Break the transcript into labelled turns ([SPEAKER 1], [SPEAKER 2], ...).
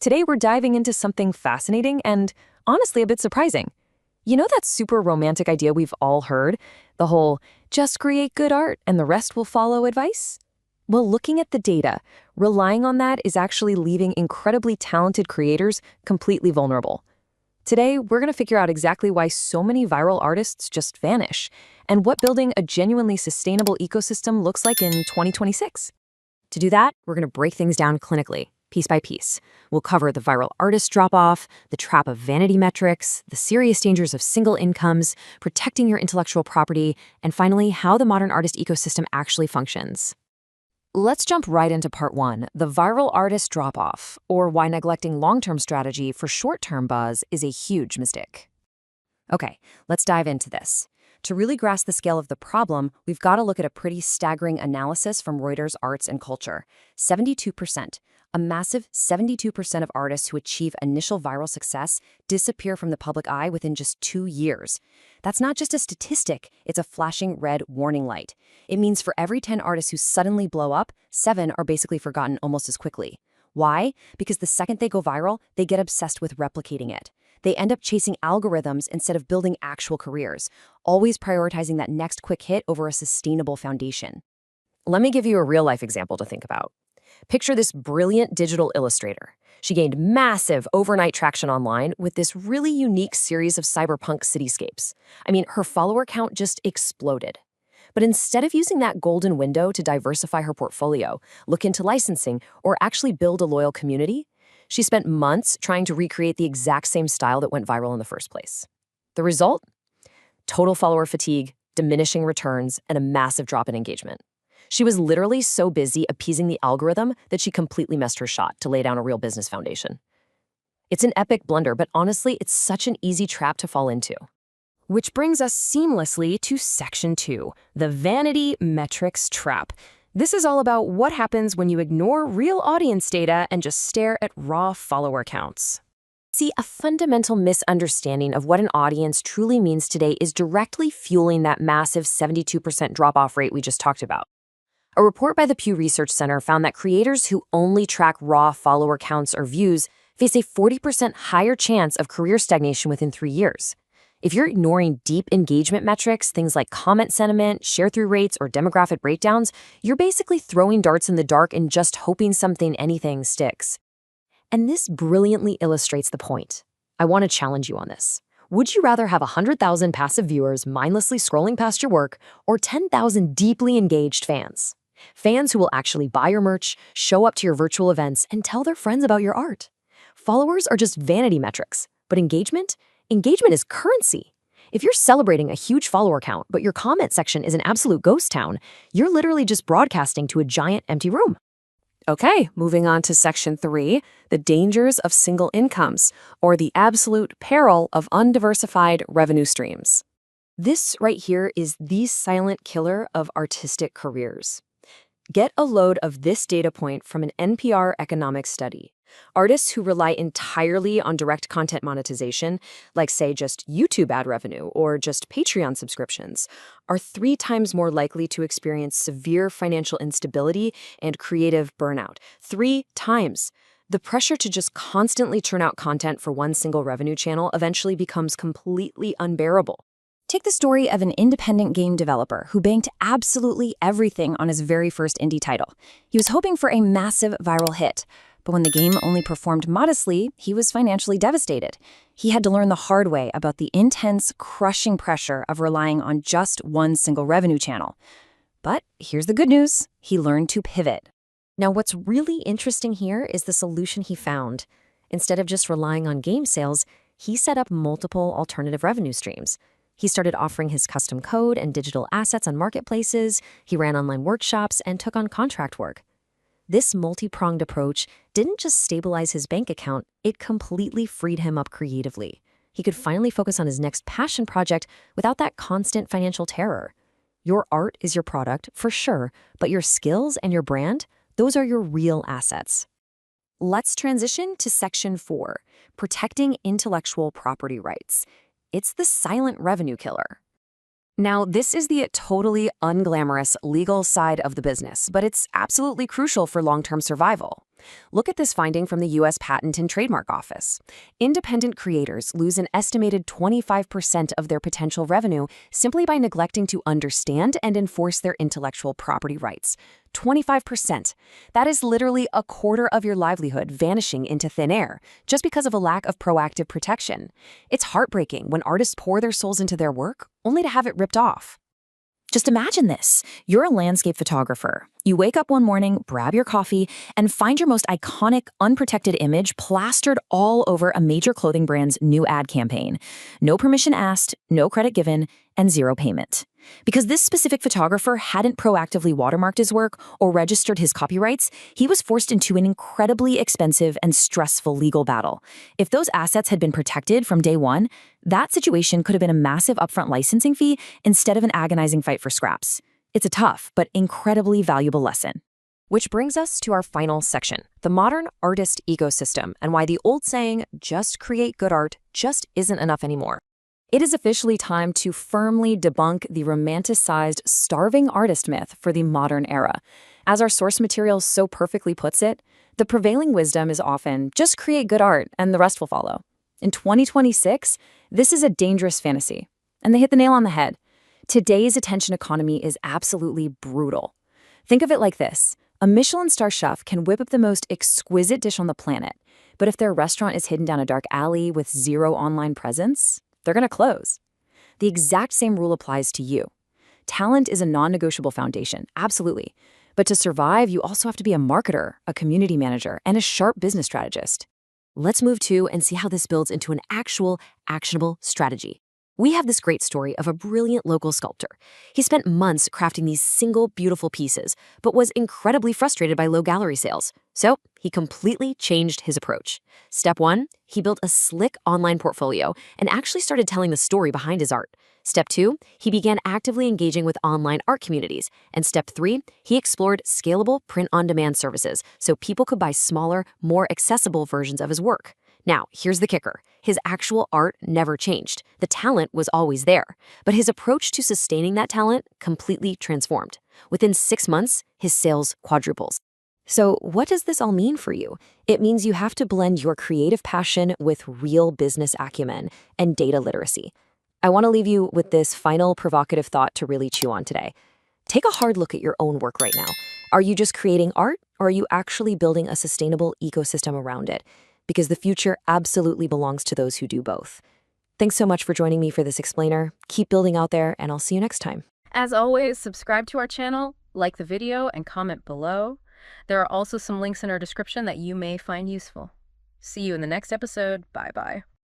[SPEAKER 1] Today we're diving into something fascinating and honestly a bit surprising. You know that super romantic idea we've all heard? The whole, just create good art and the rest will follow advice? Well, looking at the data, relying on that is actually leaving incredibly talented creators completely vulnerable. Today, we're going to figure out exactly why so many viral artists just vanish and what building a genuinely sustainable ecosystem looks like in 2026. To do that, we're going to break things down clinically, piece by piece. We'll cover the viral artist drop-off, the trap of vanity metrics, the serious dangers of single incomes, protecting your intellectual property, and finally, how the modern artist ecosystem actually functions. Let's jump right into part one, the viral artist drop-off, or why neglecting long-term strategy for short-term buzz is a huge mistake. Okay, let's dive into this. To really grasp the scale of the problem, we've got to look at a pretty staggering analysis from Reuters Arts and Culture. 72%, a massive 72% of artists who achieve initial viral success disappear from the public eye within just 2 years. That's not just a statistic, it's a flashing red warning light. It means for every 10 artists who suddenly blow up, 7 are basically forgotten almost as quickly. Why? Because the second they go viral, they get obsessed with replicating it. They end up chasing algorithms instead of building actual careers, always prioritizing that next quick hit over a sustainable foundation. Let me give you a real-life example to think about. Picture this brilliant digital illustrator. She gained massive overnight traction online with this really unique series of cyberpunk cityscapes. I mean, her follower count just exploded. But instead of using that golden window to diversify her portfolio, look into licensing, or actually build a loyal community, she spent months trying to recreate the exact same style that went viral in the first place. The result? Total follower fatigue, diminishing returns, and a massive drop in engagement. She was literally so busy appeasing the algorithm that she completely missed her shot to lay down a real business foundation. It's an epic blunder, but honestly, it's such an easy trap to fall into. Which brings us seamlessly to Section 2, the vanity metrics trap. This is all about what happens when you ignore real audience data and just stare at raw follower counts. See, a fundamental misunderstanding of what an audience truly means today is directly fueling that massive 72% drop-off rate we just talked about. A report by the Pew Research Center found that creators who only track raw follower counts or views face a 40% higher chance of career stagnation within 3 years. If you're ignoring deep engagement metrics, things like comment sentiment, share-through rates, or demographic breakdowns, you're basically throwing darts in the dark and just hoping anything sticks. And this brilliantly illustrates the point. I want to challenge you on this. Would you rather have 100,000 passive viewers mindlessly scrolling past your work or 10,000 deeply engaged fans? Fans who will actually buy your merch, show up to your virtual events, and tell their friends about your art. Followers are just vanity metrics, but engagement is currency. If you're celebrating a huge follower count, but your comment section is an absolute ghost town, you're literally just broadcasting to a giant empty room. Okay, moving on to Section 3, the dangers of single incomes, or the absolute peril of undiversified revenue streams. This right here is the silent killer of artistic careers. Get a load of this data point from an NPR economics study. Artists who rely entirely on direct content monetization, like say just YouTube ad revenue or just Patreon subscriptions, are 3 times more likely to experience severe financial instability and creative burnout. 3 times. The pressure to just constantly churn out content for one single revenue channel eventually becomes completely unbearable. Take the story of an independent game developer who banked absolutely everything on his very first indie title. He was hoping for a massive viral hit. But when the game only performed modestly, he was financially devastated. He had to learn the hard way about the intense, crushing pressure of relying on just one single revenue channel. But here's the good news. He learned to pivot. Now, what's really interesting here is the solution he found. Instead of just relying on game sales, he set up multiple alternative revenue streams. He started offering his custom code and digital assets on marketplaces, he ran online workshops, and took on contract work. This multi-pronged approach didn't just stabilize his bank account, it completely freed him up creatively. He could finally focus on his next passion project without that constant financial terror. Your art is your product, for sure, but your skills and your brand, those are your real assets. Let's transition to Section 4, protecting intellectual property rights. It's the silent revenue killer. Now, this is the totally unglamorous legal side of the business, but it's absolutely crucial for long-term survival. Look at this finding from the U.S. Patent and Trademark Office. Independent creators lose an estimated 25% of their potential revenue simply by neglecting to understand and enforce their intellectual property rights. 25%. That is literally a quarter of your livelihood vanishing into thin air just because of a lack of proactive protection. It's heartbreaking when artists pour their souls into their work only to have it ripped off. Just imagine this. You're a landscape photographer. You wake up one morning, grab your coffee, and find your most iconic, unprotected image plastered all over a major clothing brand's new ad campaign. No permission asked, no credit given, and zero payment. Because this specific photographer hadn't proactively watermarked his work or registered his copyrights, he was forced into an incredibly expensive and stressful legal battle. If those assets had been protected from day one, that situation could have been a massive upfront licensing fee instead of an agonizing fight for scraps. It's a tough but incredibly valuable lesson. Which brings us to our final section, the modern artist ecosystem, and why the old saying, just create good art, just isn't enough anymore. It is officially time to firmly debunk the romanticized starving artist myth for the modern era. As our source material so perfectly puts it, the prevailing wisdom is often just create good art and the rest will follow. In 2026, this is a dangerous fantasy, and they hit the nail on the head. Today's attention economy is absolutely brutal. Think of it like this. A Michelin star chef can whip up the most exquisite dish on the planet, but if their restaurant is hidden down a dark alley with zero online presence, they're going to close. The exact same rule applies to you. Talent is a non-negotiable foundation, absolutely. But to survive, you also have to be a marketer, a community manager, and a sharp business strategist. Let's move to and see how this builds into an actual, actionable strategy. We have this great story of a brilliant local sculptor. He spent months crafting these single, beautiful pieces, but was incredibly frustrated by low gallery sales. So he completely changed his approach. Step 1, he built a slick online portfolio and actually started telling the story behind his art. Step 2, he began actively engaging with online art communities. And Step 3, he explored scalable print-on-demand services so people could buy smaller, more accessible versions of his work. Now, here's the kicker. His actual art never changed. The talent was always there. But his approach to sustaining that talent completely transformed. Within 6 months, his sales quadruples. So what does this all mean for you? It means you have to blend your creative passion with real business acumen and data literacy. I want to leave you with this final provocative thought to really chew on today. Take a hard look at your own work right now. Are you just creating art, or are you actually building a sustainable ecosystem around it? Because the future absolutely belongs to those who do both. Thanks so much for joining me for this explainer. Keep building out there, and I'll see you next time.
[SPEAKER 2] As always, subscribe to our channel, like the video, and comment below. There are also some links in our description that you may find useful. See you in the next episode. Bye-bye.